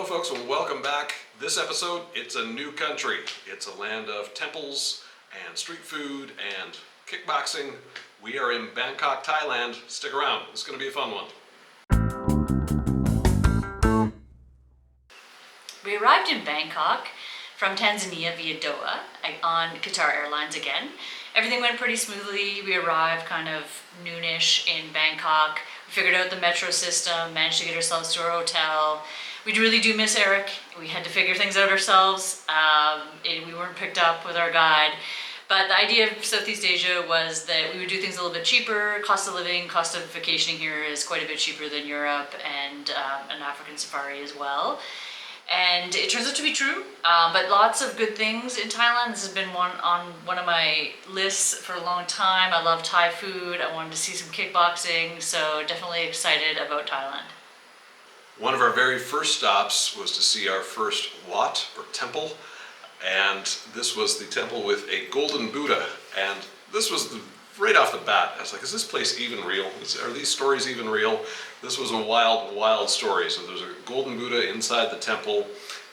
Hello folks and welcome back. This episode, it's a new country. It's a land of temples and street food and kickboxing. We are in Bangkok, Thailand. Stick around, it's going to be a fun one. We arrived in Bangkok from Tanzania via Doha on Qatar Airlines again. Everything went pretty smoothly. We arrived kind of noonish in Bangkok. We figured out the metro system, managed to get ourselves to our hotel. We really do miss Eric. We had to figure things out ourselves. We weren't picked up with our guide. But the idea of Southeast Asia was that we would do things a little bit cheaper. Cost of living, cost of vacationing here is quite a bit cheaper than Europe and an African safari as well. And it turns out to be true, but lots of good things in Thailand. This has been on one of my lists for a long time. I love Thai food. I wanted to see some kickboxing, so definitely excited about Thailand. One of our very first stops was to see our first Wat, or temple, and this was the temple with a golden Buddha, and this was right off the bat. I was like, is this place even real? Are these stories even real? This was a wild, wild story. So there's a golden Buddha inside the temple,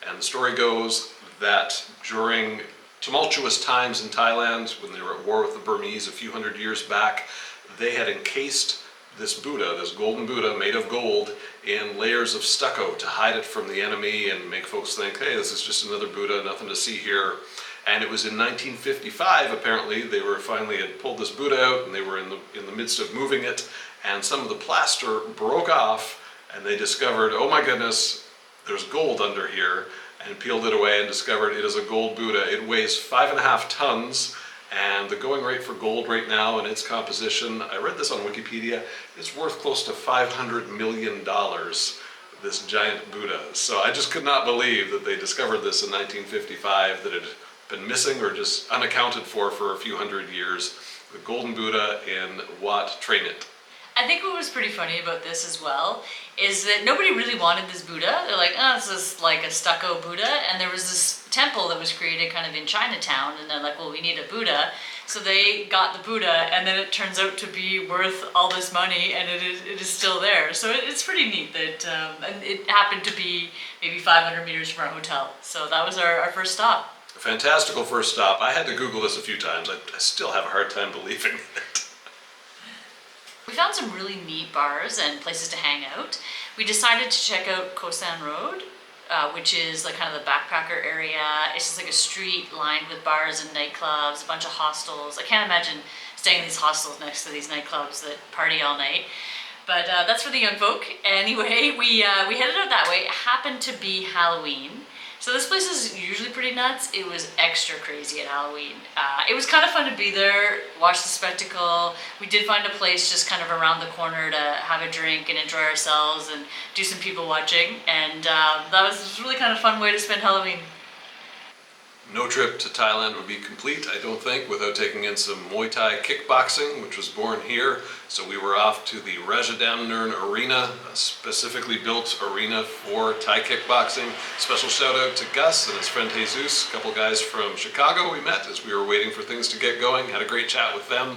and the story goes that during tumultuous times in Thailand, when they were at war with the Burmese a few hundred years back, they had encased this Buddha, this golden Buddha made of gold, in layers of stucco to hide it from the enemy and make folks think, hey, this is just another Buddha, nothing to see here. And it was in 1955, apparently, they were finally had pulled this Buddha out and they were in the midst of moving it, and some of the plaster broke off and they discovered, oh my goodness, there's gold under here, and peeled it away and discovered it is a gold Buddha. It weighs 5.5 tons, and the going rate for gold right now and its composition, I read this on Wikipedia, it's worth close to $500 million, this giant Buddha. So I just could not believe that they discovered this in 1955, that it been missing or just unaccounted for a few hundred years. The golden Buddha in Wat Train It. I think what was pretty funny about this as well is that nobody really wanted this Buddha. They're like, oh, this is like a stucco Buddha. And there was this temple that was created kind of in Chinatown, and they're like, well, we need a Buddha. So they got the Buddha, and then it turns out to be worth all this money, and it is still there. So it's pretty neat that, and it happened to be maybe 500 meters from our hotel. So that was our first stop. A fantastical first stop. I had to Google this a few times. I still have a hard time believing it. We found some really neat bars and places to hang out. We decided to check out Koh San Road, which is like kind of the backpacker area. It's just like a street lined with bars and nightclubs, a bunch of hostels. I can't imagine staying in these hostels next to these nightclubs that party all night. But that's for the young folk. Anyway, we headed out that way. It happened to be Halloween. So this place is usually pretty nuts. It was extra crazy at Halloween. It was kind of fun to be there, watch the spectacle. We did find a place just kind of around the corner to have a drink and enjoy ourselves and do some people watching. And that was a really kind of fun way to spend Halloween. No trip to Thailand would be complete, I don't think, without taking in some Muay Thai kickboxing, which was born here. So we were off to the Rajadamnern Arena, a specifically built arena for Thai kickboxing. Special shout out to Gus and his friend Jesus, a couple guys from Chicago we met as we were waiting for things to get going. Had a great chat with them.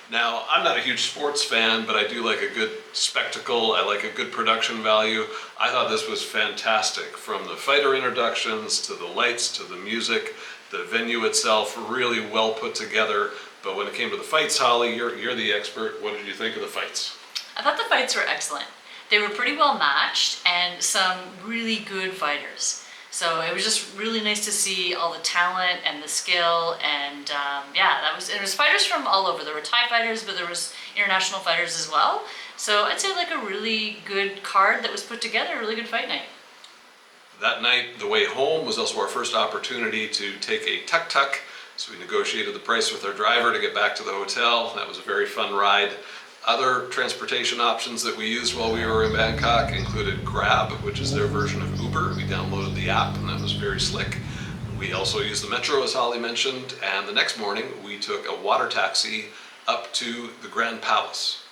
Now, I'm not a huge sports fan, but I do like a good spectacle. I like a good production value. I thought this was fantastic. From the fighter introductions, to the lights, to the music, the venue itself, really well put together. But when it came to the fights, Holly, you're the expert. What did you think of the fights? I thought the fights were excellent. They were pretty well matched and some really good fighters. So it was just really nice to see all the talent and the skill, and it was fighters from all over. There were Thai fighters, but there was international fighters as well. So I'd say like a really good card that was put together, a really good fight night. That night, the way home was also our first opportunity to take a tuk-tuk. So we negotiated the price with our driver to get back to the hotel. That was a very fun ride. Other transportation options that we used while we were in Bangkok included Grab, which is their version of Uber. We downloaded the app and that was very slick. We also used the metro, as Holly mentioned, and the next morning we took a water taxi up to the Grand Palace.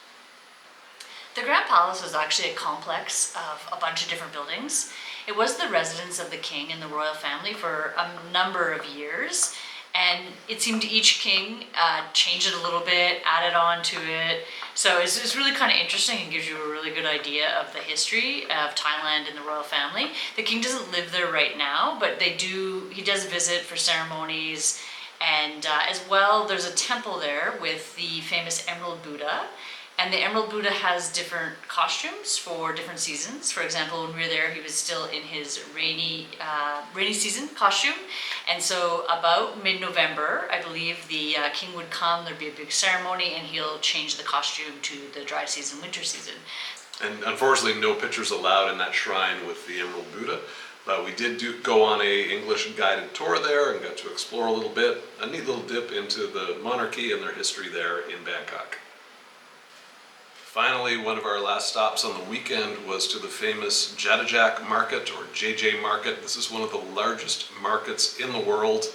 The Grand Palace was actually a complex of a bunch of different buildings. It was the residence of the king and the royal family for a number of years. And it seemed each king changed it a little bit, added on to it. So it's really kind of interesting and gives you a really good idea of the history of Thailand and the royal family. The king doesn't live there right now, but he does visit for ceremonies. And as well, there's a temple there with the famous Emerald Buddha. And the Emerald Buddha has different costumes for different seasons. For example, when we were there, he was still in his rainy season costume. And so about mid-November, I believe the king would come, there'd be a big ceremony, and he'll change the costume to the dry season, winter season. And unfortunately, no pictures allowed in that shrine with the Emerald Buddha. But we did go on a English guided tour there and got to explore a little bit. A neat little dip into the monarchy and their history there in Bangkok. Finally, one of our last stops on the weekend was to the famous Jadajak Market, or JJ Market. This is one of the largest markets in the world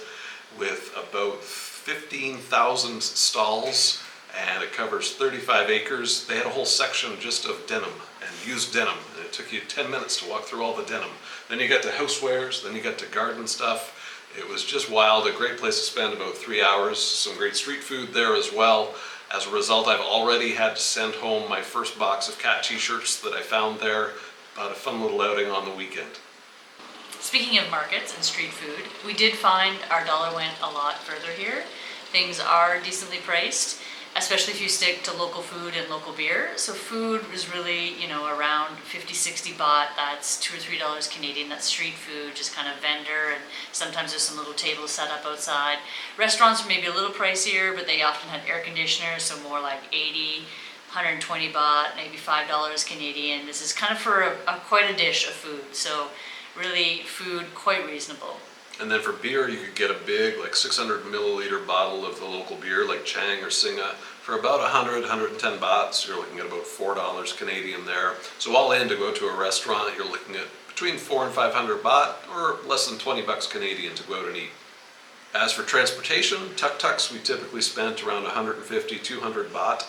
with about 15,000 stalls, and it covers 35 acres. They had a whole section just of denim and used denim, and it took you 10 minutes to walk through all the denim. Then you got to housewares, then you got to garden stuff. It was just wild, a great place to spend about 3 hours. Some great street food there as well. As a result, I've already had to send home my first box of cat t-shirts that I found there. About a fun little outing on the weekend. Speaking of markets and street food, we did find our dollar went a lot further here. Things are decently priced, especially if you stick to local food and local beer. So food was really, around 50-60 baht. That's $2 or $3 Canadian. That's street food, just kind of vendor, and sometimes there's some little tables set up outside. Restaurants are maybe a little pricier, but they often had air conditioners, so more like 80, 120 baht, maybe $5 Canadian. This is kind of for quite a dish of food. So really food quite reasonable. And then for beer, you could get a big, like 600 milliliter bottle of the local beer, like Chang or Singa, for about 100, 110 baht. So you're looking at about $4 Canadian there. So all in, to go to a restaurant, you're looking at between 400 and 500 baht, or less than 20 bucks Canadian to go out and eat. As for transportation, Tuktuks, we typically spent around 150, 200 baht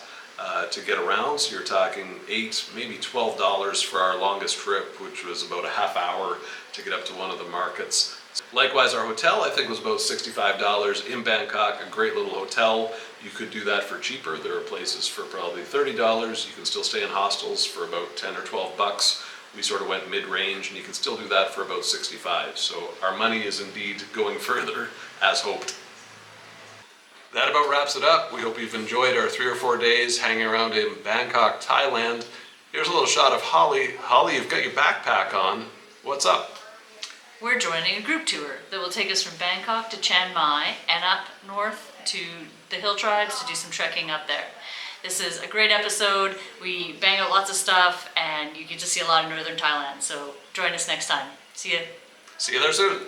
to get around. So you're talking $8, maybe $12 for our longest trip, which was about a half hour to get up to one of the markets. Likewise, our hotel, I think, was about $65 in Bangkok, a great little hotel. You could do that for cheaper. There are places for probably $30. You can still stay in hostels for about 10 or 12 bucks. We sort of went mid-range, and you can still do that for about 65. So our money is indeed going further, as hoped. That about wraps it up. We hope you've enjoyed our 3 or 4 days hanging around in Bangkok, Thailand. Here's a little shot of Holly. Holly, you've got your backpack on. What's up? We're joining a group tour that will take us from Bangkok to Chiang Mai and up north to the hill tribes to do some trekking up there. This is a great episode. We bang out lots of stuff, and you get to see a lot of northern Thailand. So join us next time. See ya. See you there soon.